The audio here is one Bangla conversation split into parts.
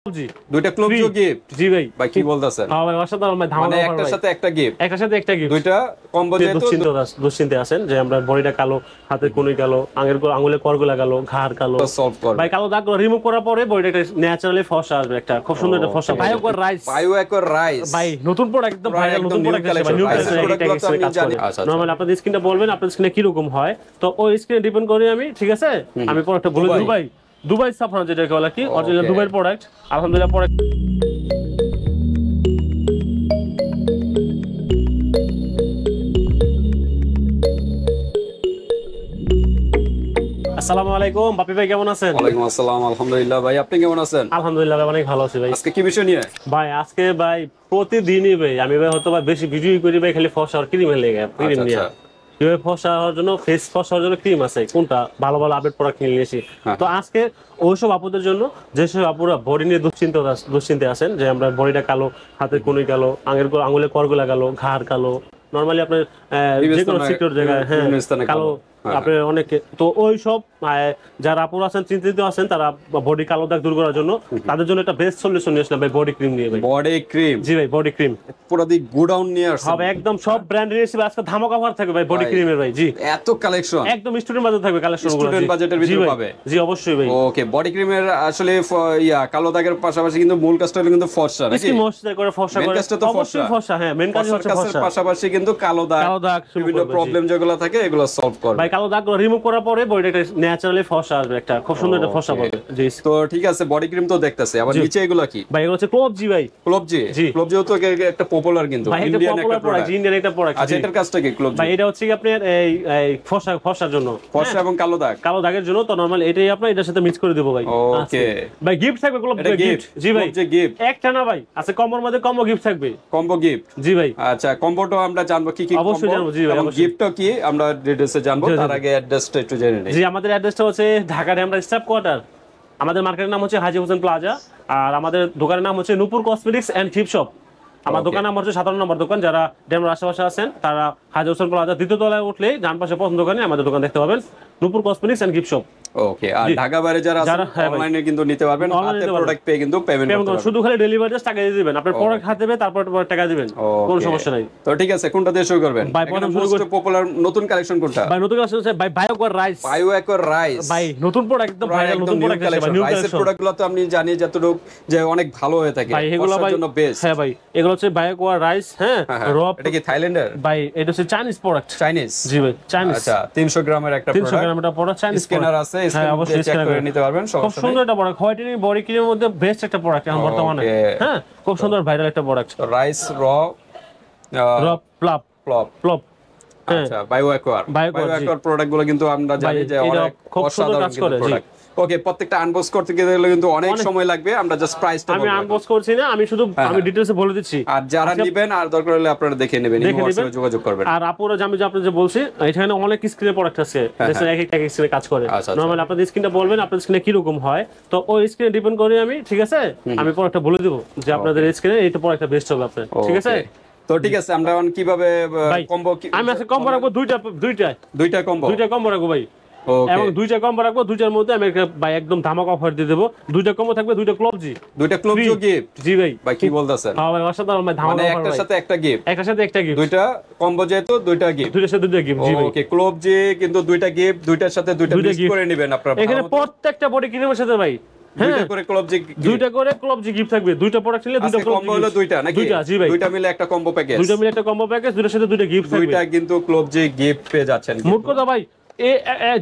জি দুইটা ক্লোব গিফট। জি ভাই ভাই কি বলতাছেন? হ্যাঁ ভাই অসাধারণ ভাই ধামাকা মানে অফার একটার ভাই। সাথে একটা গিফট, একটার সাথে একটা গিফট দুইটা কম্বো যেহেতু দুশ্চিন্তে আছেন যে আমরা বডিটা কালো, হাতের কনুই কালো, আঙুলের করগুলা কালো, ঘাড় কালো সলভ করবে। ভাই কালো দাগগুলো রিমুভ করার পরে বডিটা একটা ন্যাচারালি ফর্সা আসবে, একটা খুব সুন্দর একটা ফর্সা বায়োকর রাইস। বায়োকর রাইস ভাই নতুন প্রোডাক্ট, একদম ভাইরাল নতুন প্রোডাক্ট আছে ভাই, নিউ কালেকশন কাজ করে। নরমাল আপনাদের স্ক্রিনটা বলবেন আপনাদের স্ক্রিনে কি রকম হয়, তো ওই স্ক্রিনে ডিপেন্ড করি আমি, ঠিক আছে? আমি প্রোডাক্টটা বলে দেব ভাই। দুবাই সাফরান যেটা বলা কি অরিজিনাল দুবাইয়ের প্রোডাক্ট, আলহামদুলিল্লাহ প্রোডাক্ট। আসসালামু আলাইকুম বাপি ভাই, কেমন আছেন? ওয়ালাইকুম আসসালাম, আলহামদুলিল্লাহ ভাই, আপনি কেমন আছেন? আলহামদুলিল্লাহ ভাই অনেক ভালো আছি ভাই। আজকে কি বিষয় নিয়ে? ভাই আজকে ভাই প্রতিদিনই ভাই আমি ভাই হয়তো বেশি ভিডিও করি ভাই, খালি ফর্সা আর ক্রিম লেগে ক্রিম নিয়ে কিভাবে ফর্সা হওয়ার জন্য, ফেস ফর্সা হওয়ার জন্য ক্রিম আছে, কোনটা ভালো ভালো আপডেট প্রোডাক্ট কিনে নিয়েছি। তো আজকে ওইসব আপুদের জন্য যেসব আপুরা বডি নিয়ে দুশ্চিন্তে আছেন যে আমরা বডিটা কালো, হাতের কনুই কালো, আঙুলের করগুলা কালো, ঘাড় কালো, নরমালি আপনার যে কোনো সিকিউর জায়গায় হ্যাঁ কালো আপনার অনেকে, তো ওই সব যারা আপুরা আছেন চিন্তিত আছেন তারা বডি কালো দাগ দূর করার জন্য তাদের জন্য একটা বেস্ট সলিউশন নিয়ে আসলাম ভাই, বডি ক্রিম নিয়ে ভাই। Body cream? জি ভাই বডি ক্রিম পুরো দি গোডাউন নিয়ে আসছে হবে, একদম সব ব্র্যান্ড নিয়ে এসে আজকে ধামাকা অফার থাকবে ভাই বডি ক্রিমের ভাই। জি এত কালেকশন একদম স্টুডেন্ট বাজেট থাকবে কালেকশন গুলো, স্টুডেন্ট বাজেটের ভিতরে পাবে। জি অবশ্যই ভাই। ওকে, বডি ক্রিমের আসলে কালো দাগের পাশাপাশি কিন্তু মূল কাজটা হলো কিন্তু ফর্সা, নাকি? কি ময়শ্চারাইজ করে ফর্সা করে, অবশ্যই ফর্সা, হ্যাঁ মেইন কাজ হচ্ছে ফর্সা, পাশাপাশি কিন্তু কালো দাগ বিভিন্ন প্রবলেম যেগুলো থাকে এগুলো সলভ করবে ভাই। কালো দাগগুলো রিমুভ করার পরে বডিটা একটা ন্যাচারালি ফর্সা আসবে, একটা খুব সুন্দর একটা ফর্সা পাবে। জি তো ঠিক আছে, বডি ক্রিম তো দেখতেছে, আবার নিচে এগুলো কি ভাই? এগুলো হচ্ছে ক্লোব জি ভাই। ক্লোব জি তো একটা পপুলার কিন্তু ইন্ডিয়ান একটা প্রোডাক্ট, ইন্ডিয়ান একটা প্রোডাক্ট। আচ্ছা, এটার কাজটা কি ক্লোব ভাই? এটা হচ্ছে কি আপনার এই ফর্সার জন্য, ফর্সা এবং কালো দাগের জন্য। তো নরমাল এটাই আপনার এটার সাথে মিক্স করে দেব ভাই। ওকে ভাই গিফট থাকবে ক্লোব গিফট। জি ভাই গিফট একটা না ভাই, আছে কম্বোর মধ্যে কম্বো গিফট থাকবে, কম্বো গিফট। জি ভাই আচ্ছা, কম্বোটা আমরা জানবো কি কি অবশ্যই জানবো। জি ভাই গিফটটা কি আমরা ডিটেইলসে জানবো, তার আগে অ্যাড্রেসটা একটু জেনে নেই। জি আমাদের অ্যাড্রেসটা হচ্ছে ঢাকার আমরা স্টাফ কোয়ার্টার, আমাদের মার্কেটের নাম হচ্ছে হাজী হোসেন প্লাজা, আর আমাদের দোকানের নাম হচ্ছে নূপুর কসমেটিক্স এন্ড গিফট শপ। আমার দোকানের নাম হচ্ছে 17 নম্বর দোকান। যারা ডেমরার আশেপাশে আছেন তারা হাজী হোসেন প্লাজা দ্বিতীয় তলায় উঠলেই ডান পাশে প্রথম দোকানে আমাদের দোকান দেখতে পাবেন, নূপুর কসমেটিক্স এন্ড গিফট শপ। ওকে, আর ঢাকা বাইরে যারা আছেন অনলাইনে কিন্তু নিতে পারবেন, হাতে প্রোডাক্ট পেয়ে কিন্তু পেমেন্ট করতে পারবেন, শুধু খালি ডেলিভারি চার্জ টাকা দিয়ে দিবেন, আপনার প্রোডাক্ট হাতে দেবে তারপর টাকা দিবেন, কোনো সমস্যা নাই। তো ঠিক আছে, কোনটা দিয়ে শুরু করবেন? ভাই প্রথম শুরু করতে পপুলার নতুন কালেকশন কোনটা? ভাই নতুন কালেকশন আছে ভাই বায়োকর রাইস ভাই, নতুন প্রোডাক্ট, একদম ভাইরাল নতুন প্রোডাক্ট আছে ভাই। নিউ কালেকশন প্রোডাক্টগুলো তো আপনি জানি যতটুকু যে অনেক ভালো হয়ে থাকে ভাই, এগুলো ভাই জন্য বেস্ট। হ্যাঁ ভাই এগুলো হচ্ছে বায়োকর রাইস। হ্যাঁ রব, এটা কি থাইল্যান্ডের? ভাই এটা হচ্ছে চাইনিজ প্রোডাক্ট। চাইনিজ? জি ভাই চাইনিজ। আচ্ছা, 300 গ্রামের একটা প্রোডাক্ট, 300 গ্রামের একটা প্রোডাক্ট, চাইনিজ স্ক্যানার আছে, অবশ্যই চেক করে নিতে পারবেন। খুব সুন্দর একটা প্রোডাক্ট, হোয়াইটেনিং বডি ক্রিমের মধ্যে বেস্ট একটা প্রোডাক্ট এখন বর্তমানে। হ্যাঁ খুব সুন্দর ভাইরাল একটা প্রোডাক্ট, রাইস প্লপ। আচ্ছা, বায়োকর প্রোডাক্টগুলো কিন্তু আমরা জানি যে অনেক খুব সুন্দর কাজ করে। ওকে, প্রত্যেকটা আনবক্স করতে গেলে কিন্তু অনেক সময় লাগবে, আমরা জাস্ট প্রাইসটা বলবো। আমি আনবক্স করছি না, আমি শুধু আমি ডিটেইলসে বলে দিচ্ছি। আর যারা নেবেন আর দরকার হলে আপনারা দেখে নেবেন, হোয়াটসঅ্যাপে যোগাযোগ করবেন। আর আপুরা আমি যে আপনাদের বলছি এখানে অনেক স্ক্রিনের প্রোডাক্ট আছে, যেটা এক একটা স্ক্রিনে কাজ করে। নরমাল আপনাদের স্ক্রিনটা বলবেন আপনাদের স্ক্রিনে কি রকম হয়, তো ওই স্ক্রিনে ডিপেন্ড করি আমি, ঠিক আছে? আমি প্রোডাক্টটা বলে দেব যে আপনাদের স্ক্রিনে এইটা প্রোডাক্টটা বেস্ট হবে আপনার, ঠিক আছে? তো ঠিক আছে, আমরা এখন কিভাবে কম্বো আমি আজকে কম্বো রাখবো দুইটা কম্বো রাখবো ভাই, এবং দুইটা কম্বো রাখবো। দুইটার মধ্যে আমি ভাই একদম ধামাকা অফার দিয়ে দেবো। দুইটা কম্বো থাকবে, দুইটা ক্লোব গিফট। জি ভাই। ভাই কি বলতেছেন? হ্যাঁ ভাই অসাধারণ ভাই ধামাকা অফার, একটার সাথে একটা গিফট, একটার সাথে একটা গিফট, দুইটা কম্বো যেহেতু দুইটা গিফট, দুইটার সাথে দুইটা গিফট। জি ভাই ওকে, ক্লোব জি কিন্তু দুইটা গিফট, দুইটার সাথে দুইটা মিক্স করে নেবেন আপনারা। এখানে প্রত্যেকটা বডি ক্রিমের সাথে ভাই দুইটা করে ক্লোব জি গিফট থাকবে। দুইটা প্রোডাক্ট নিলে দুইটা ক্লোব কম্বো হলো দুইটা নাকি? জি ভাই দুইটা মিলে একটা কম্বো প্যাকেজ, দুইটার সাথে দুইটা গিফট থাকবে। দুইটা কিন্তু ক্লোব জি গিফট পেয়ে যাচ্ছেন। মোট কথা ভাই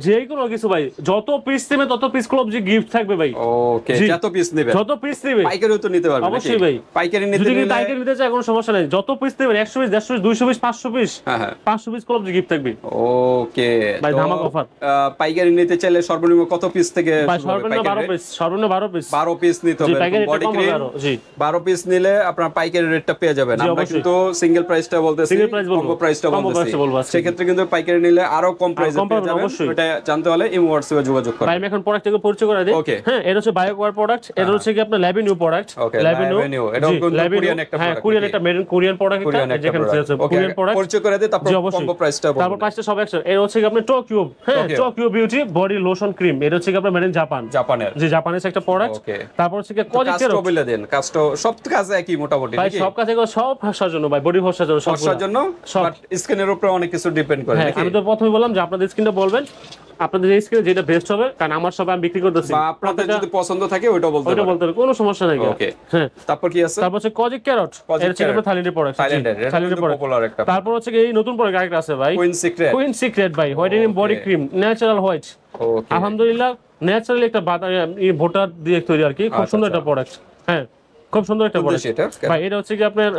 যে কোনো কিছু ভাই, যত পিস নেবে তত পিস ক্লোব জি গিফট থাকবে ভাই। ওকে, যত পিস নেবে পাইকারিও তো নিতে পারবেন অবশ্যই ভাই। পাইকারি নিতে চাই কোনো সমস্যা নাই, যত পিস নেবেন 100 piece 150 piece 200 piece 500 piece 500 piece ক্লোব জি গিফট থাকবে। ওকে ভাই ধামাকা অফার। পাইকারি নিতে চাইলে সর্বনিম্ন কত পিস থেকে? সর্বনিম্ন 12 পিস নিতে হবে। বডি ক্রিম 12 পিস নিলে আপনার পাইকারি রেটটা পেয়ে যাবেন। আমরা কিন্তু সিঙ্গেল প্রাইসটা বলতেছি, কম্বো প্রাইসটা বলতেছি। সেই ক্ষেত্রে কিন্তু পাইকারি নিলে আরো কম প্রাইসে পেয়ে যাবেন অবশ্যই। ওটা জানতে হলে ইমো হোয়াটসঅ্যাপে যোগাযোগ করুন। ভাই আমি এখন প্রোডাক্টটাকে পরিচয় করে দিই। Okay. হ্যাঁ, এটা হচ্ছে বায়োকোয়ার প্রোডাক্ট, এটা হচ্ছে কি আপনার ল্যাবিনিউ প্রোডাক্ট। Okay, Lavenu, এটাও কিন্তু কোরিয়ান একটা হ্যাঁ, product কোরিয়ান নাকি? একটা made in Korean product, Korean একটা যেখানে product। আছে Okay, কোরিয়ান প্রোডাক্ট। পরিচয় করে দিই, তারপর জি, অবশ্যই। কম্বো প্রাইসটা বলুন। তারপর প্রাইসটা সব একসাথে। এটা হচ্ছে কি আপনার টোকিও, হ্যাঁ, Tokyo। Tokyo beauty body lotion cream, এটা হচ্ছে কি আপনার মেড ইন জাপান। জাপানের। জি, জাপানিজ একটা প্রোডাক্ট। Okay। তারপর হচ্ছে কি কোজিক কাজটা বলে দেন, কাজটা সব কাজে একই মোটামুটি ভাই, নাকি? সব কাছে এগুলো সব ফর্সার জন্য ভাই, বডি ফর্সার জন্য, ফর্সার জন্য, সব। বাট স্কিনের উপরে অনেক কিছু ডিপেন্ড করে হ্যাঁ, নাকি? আমি তো প্রথমে বললাম যে আপনাদের স্কিনটা বলবেন, আপনাদের যে স্কিনে যেটা বেস্ট হবে, কারণ আমার সব আমি বিক্রি করতেছি, বা আপনাদের যদি পছন্দ থাকে ওইটাও বলতে ওইটা পারেন। বলতে হবে, কোনো সমস্যা নাই। Okay। হ্যাঁ, তারপর কি আছে? তারপর হচ্ছে কজিক ক্যারট, Kojic এটা হচ্ছে carrot। আপনার থাইল্যান্ডের প্রোডাক্ট। থাইল্যান্ডের, এটা কিন্তু পপুলার একটা। তারপর হচ্ছে এই নতুন প্রোডাক্ট আরেকটা আছে ভাই, কুইন সিক্রেট। কুইন সিক্রেট ভাই, whitening body cream, natural white. Okay. আলহামদুলিল্লাহ ন্যাচারালি একটা ভোটার দিয়ে তৈরি আর কি, খুব সুন্দর একটা প্রোডাক্ট। হ্যাঁ, খুব সুন্দর একটা প্রোডাক্ট সেটা ভাই। এটা হচ্ছে কি আপনার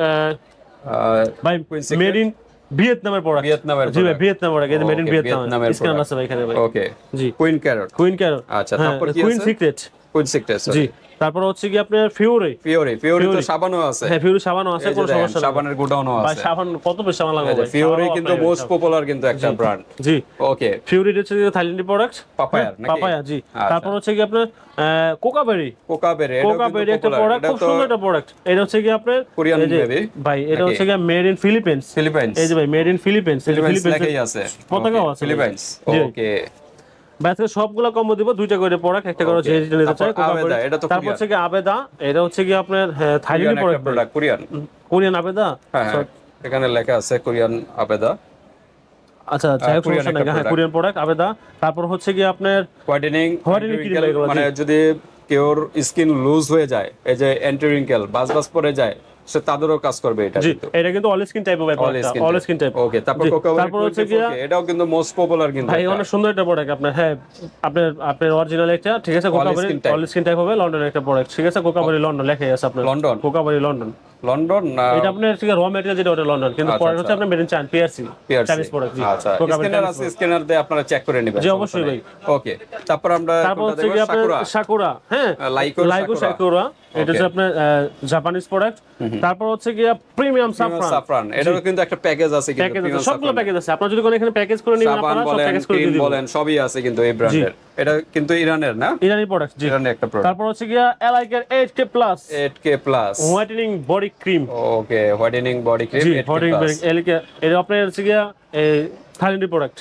ভাই Queen Secret? মেড ইন ভিয়েতনামের প্রোডাক্ট। ভিয়েতনামের জি ভাই, product। ভিয়েতনাম প্রোডাক্ট, এটা মেড ইন Okay, ভিয়েতনাম। ভিয়েতনামের স্ক্যান product। আছে ভাই এখানে ভাই। ওকে। জি, কুইন ক্যারট। Queen carrot. আচ্ছা, তারপর কি কুইন আছে? সিক্রেট। Queen secret. জি, তারপর হচ্ছে কি আপনার ফিউরি। ফিওরি তো সাবানও আছে। হ্যাঁ, ফিউরি সাবানও আছে, এই যে কোনো দেখেন, সমস্যা নেই সাবানের গোডাউনও ভাই। আছে। সাবান কত বেশি সাবান লাগবে ভাই, ফিওরি সাবানও কিন্তু আপনার মোস্ট পপুলার কিন্তু একটা ব্র্যান্ড। জি, ওকে। ফিউরি হচ্ছে থাইল্যান্ডের প্রোডাক্ট, পাপায়ার নাকি? পাপায়া। জি, আচ্ছা। তারপর হচ্ছে কি আপনার কোকাবেরি। কোকাবেরি, কোকাবেরি একটা প্রোডাক্ট, খুব সুন্দর একটা প্রোডাক্ট। এটা হচ্ছে কি আপনার কোরিয়ান এই যে maybe? ভাই, এটা নাকি? হচ্ছে কি মেড ইন ফিলিপিন্স। ফিলিপাইন্স। এই যে ভাই, মেড ইন ফিলিপিন্স, ফিলিপাইন্স লেখাই আছে। পতাকাও আছে। ফিলিপাইন্স। জি। ওকে। ভাই আজকে সবগুলো কম্বো দিব, দুইটা করে প্রোডাক্ট, একটা করে Okay। যে যেটা নিতে চাই। তারপর আবেদা, এটা তো তারপর হচ্ছে কি আবেদা, এটা হচ্ছে কি আপনার থাইল্যান্ডের product, product Korean. Korean Abeda. হ্যাঁ, এখানে লেখা আছে কোরিয়ান আবেদা। আচ্ছা, যাই হোক, কোরিয়ান সমস্যা নাই। একটা হ্যাঁ, product। Korean product Abeda. তারপর হচ্ছে কি আপনার হোয়াইটেনিং Whitening cream এগুলো, মানে জি। যদি কেউর স্কিন লুজ হয়ে যায়, এই যে অ্যান্টি রিঙ্কেল বাজ পড়ে যায়, সে তাদেরও কাজ করবে এটা জি, কিন্তু। এটা কিন্তু অল স্কিন টাইপ হবে, অল স্কিন টাইপ। ওকে। তারপর জি, কোকাবেরি, তারপর হচ্ছে কি এটাও কিন্তু মোস্ট পপুলার কিন্তু ভাই, এটা। অনেক সুন্দর একটা প্রোডাক্ট আপনার। হ্যাঁ, আপনার আপনার অরিজিনাল একটা, ঠিক আছে, কোকাবেরি skin type। All skin type হবে, লন্ডনের একটা প্রোডাক্ট, ঠিক আছে, কোকাবেরি লন্ডন লেখাই আছে আপনার। লন্ডন? কোকাবেরি লন্ডন। লন্ডন না এটা আপনার ঠিক র ম্যাটেরিয়াল যেটা, ওটা লন্ডন, কিন্তু আচ্ছা, প্রোডাক্ট হচ্ছে আপনার made in China, PRC, PRC? Chinese product. জি, আচ্ছা, কোকাবেরি স্ক্যানার Chinese আছে, স্ক্যানার দিয়ে আপনারা চেক করে নেবেন। জি, অবশ্যই ভাই। ওকে। তারপর আমরা তারপর কোনটা হচ্ছে কি দেখব? আপনার সাকুরা। সাকুরা। হ্যাঁ, লাইকো লাইকো সাকুরা। সাকুরা, এটা হচ্ছে আপনার জাপানিজ প্রোডাক্ট। তারপর হচ্ছে কি প্রিমিয়াম সাফরান। সাফরান, এটারও কিন্তু একটা প্যাকেজ আছে কিন্তু। প্যাকেজ আছে, premium সবগুলো saffron। প্যাকেজ আছে। আপনারা যদি কোনো এখানে প্যাকেজ করে নিবেন, সাবান আপনারা সব বলেন, প্যাকেজ করে ক্রিম দিয়ে দিবেন। বলেন, সবই আছে কিন্তু এই ব্র্যান্ডের। এটা কিন্তু ইরানের না? ইরানি প্রোডাক্ট। জি, ইরানের একটা প্রোডাক্ট। তারপর হচ্ছে কি এলাইকের 8K plus 8K plus. Whitening body cream. Okay, whitening body cream জি, 8K হোয়াইটেনিং প্লাস। এলাইকে, এটা আপনার হচ্ছে কি এই থাইল্যান্ডের প্রোডাক্ট।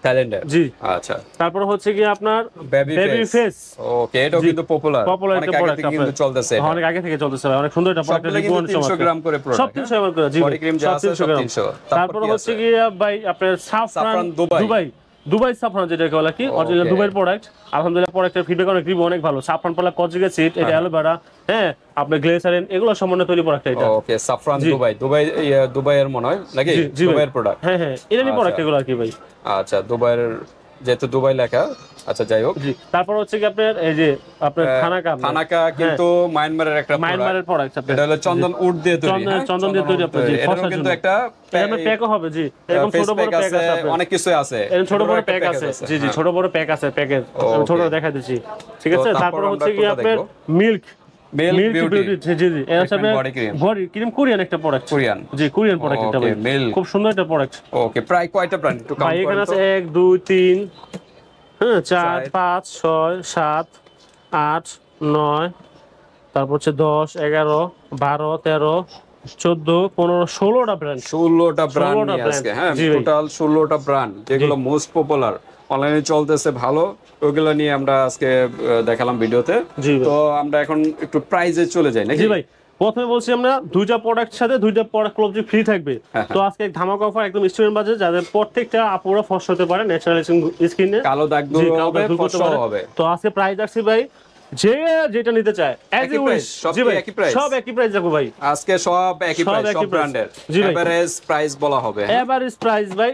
থাইল্যান্ডের। জি, আচ্ছা। তারপর হচ্ছে কি আপনার বেবি ফেস। ওকে, এটাও কিন্তু পপুলার। পপুলার অনেক একটা আগে প্রোডাক্ট থেকে কিন্তু চলতেছে এটা। অনেক আগে থেকে চলতেছে ভাই, অনেক সুন্দর একটা প্রোডাক্ট। সবগুলো কিন্তু 300 গ্রাম করে সব প্রোডাক্ট। 300 গ্রাম করে। জি, বডি ক্রিম যা আছে সব 300। তারপর হচ্ছে কি ভাই আপনার সাফরান সাফরান দুবাই। দুবাই সাফরান, যেটা বলা কি অরিজিনাল দুবাইয়ের প্রোডাক্ট। আলহামদুলিল্লাহ প্রোডাক্টের ফিডব্যাক অনেক রিভিউ অনেক ভালো। সাফরান পালা কজিক অ্যাসিড, এটা অ্যালোভেরা, হ্যাঁ, আপনার গ্লিসারিন, এগুলো সম্বন্ধে তৈরি প্রোডাক্ট এটা। ওকে, সাফরান দুবাইয়ের মনে হয় নাকি? জি ভাই। দুবাইয়ের প্রোডাক্ট। হ্যাঁ হ্যাঁ, ইরানি প্রোডাক্ট এগুলো আর কি ভাই। আচ্ছা, দুবাইয়ের, যেহেতু দুবাই লেখা। আচ্ছা, যাই হোক। জি, তারপর হচ্ছে কি আপনার এই যে আপনার থানাকা কিন্তু মায়ানমারের একটা মায়ানমারের প্রোডাক্ট। এটা হলো চন্দন উড দিয়ে তৈরি। চন্দন দিয়ে তৈরি আপনার। জি, এটারও কিন্তু একটা প্যাকও হবে। জি, এরকম ছোট বড় প্যাক আছে আপনার। অনেক কিছু আছে। এরকম ছোট বড় প্যাক আছে। জি জি, ছোট বড় প্যাক আছে, প্যাকেজ আমি ছোট দেখাই দিচ্ছি, ঠিক আছে। তারপর হচ্ছে কি আপনার মিল্ক বিউটি। জি জি, এটা হচ্ছে আপনার বডি ক্রিম, কোরিয়ান একটা প্রোডাক্ট। কোরিয়ান। জি, কোরিয়ান প্রোডাক্ট এটা ভাই, খুব সুন্দর একটা প্রোডাক্ট। ওকে, প্রায় কয়টা ব্র্যান্ড একটু কাউন্ট ভাই করুন এখানে তো। আছে 1 2 3 হ্যাঁ 4 5 6 7 8 9, তারপর হচ্ছে 10 11 12 13 14 15 16টা ব্র্যান্ড। 16টা ব্র্যান্ড নিয়ে আজকে। হ্যাঁ, জি ভাই। টোটাল 16টা ব্র্যান্ড, যেগুলো মোস্ট পপুলার, অনলাইনে চলতেছে ভালো, ওইগুলো নিয়ে আমরা আজকে দেখালাম ভিডিওতে। জি ভাই। তো আমরা এখন একটু প্রাইজে চলে যাই নাকি? জি ভাই, প্রথমে বলছি আমরা দুইটা প্রোডাক্টের সাথে দুইটা প্রোডাক্ট ক্লোজ ফ্রি থাকবে। তো আজকে ধামাকা অফার একদম স্টুডেন্ট বাজেট, যাদের প্রত্যেকটা আপুরা ফর্স হতে পারে ন্যাচারাল স্কিনে, কালো দাগ দূর হবে, ফর্সা হবে। তো আজকে প্রাইস রাখছি ভাই, যে যেটা নিতে চায় এজ ইউ উইশ। জি ভাই, সব একই প্রাইস রাখবো ভাই আজকে, সব একই প্রাইস, সব ব্র্যান্ডের এভারেজ প্রাইস বলা হবে। এভারেজ প্রাইস ভাই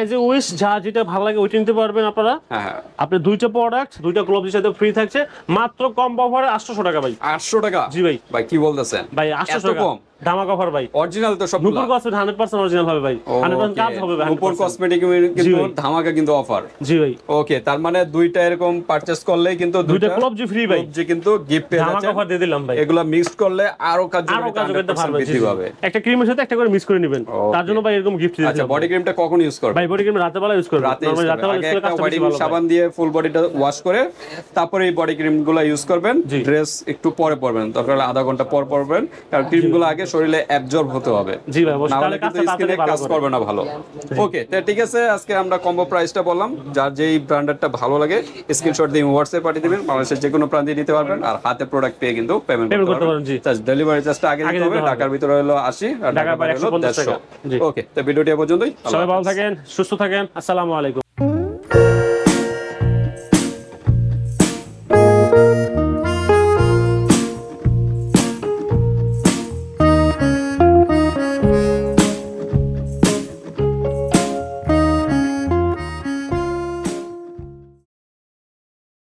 এজ ইউ উইশ, যা যেটা ভালো লাগে ওইটা নিতে পারবেন আপনারা। হ্যাঁ, আপনি দুইটা প্রোডাক্ট দুইটা গ্লোভস সাথে ফ্রি থাকছে মাত্র কম অফারে 800 টাকা ভাই। 800 টাকা? জি ভাই। ভাই কি বলতেছেন ভাই 800 টাকা। ধামাকা অফার ভাই। অরিজিনাল তো সবগুলো নূপুর কসমেটিক 100% অরিজিনাল হবে ভাই, 100% কাজ হবে ভাই। নূপুর কসমেটিক কিন্তু ধামাকা কিন্তু অফার। জি ভাই, ওকে, তার মানে দুইটা এরকম পারচেজ করলেই কিন্তু দুইটা ক্লব জি ফ্রি ভাই, যে কিন্তু গিফট পেয়ে ধামাকা যাচ্ছেন। অফার দিয়ে দিলাম ভাই। এগুলা মিক্সড করলে আরো কার্যকারিতা করতে 100% পারবেন। বৃদ্ধি পাবে। একটা ক্রিমের সাথে একটা করে মিক্স করে নেবেন, তার জন্য ভাই এরকম গিফট দিতে আচ্ছা, বডি ক্রিমটা কখন ইউজ করবে? ভাই বডি ক্রিম রাতে বেলা ইউজ করবেন, রাতে নরমালি রাতে বেলা ইউজ করলে কাজটা বেশি ভালো সাবান দিয়ে ফুল বডিটা ওয়াশ করে তারপরে এই বডি ক্রিম গুলো ইউজ করবেন। ড্রেস একটু পরে পরবেন, দরকার হলে আধা ঘন্টা পর পরবেন, কারণ ক্রিম গুলো আগে শরীরে অ্যাবজর্ব হতে হবে। জি ভাই, না হলে কিন্তু স্কিনে কাজ করবে না ভালো। ওকে, তো ঠিক আছে, আজকে আমরা কম্বো প্রাইসটা বললাম। যার যেই ব্র্যান্ডেরটা ভালো লাগে স্ক্রিনশট দিয়ে হোয়াটসঅ্যাপে পাঠিয়ে দিবেন, বাংলাদেশের যে কোনো প্রান্তে নিতে পারবেন, আর হাতে প্রোডাক্ট পেয়ে কিন্তু পেমেন্ট করতে পারবেন। জি, ডেলিভারি চার্জটা আগে দিতে হবে। ঢাকার ভিতরে হলো 80 আর ঢাকার বাইরে হলো 150 টাকা। ওকে, তো ভিডিওটি এ পর্যন্তই। সবাই ভালো থাকেন, সুস্থ থাকেন, আসসালামু আলাইকুম।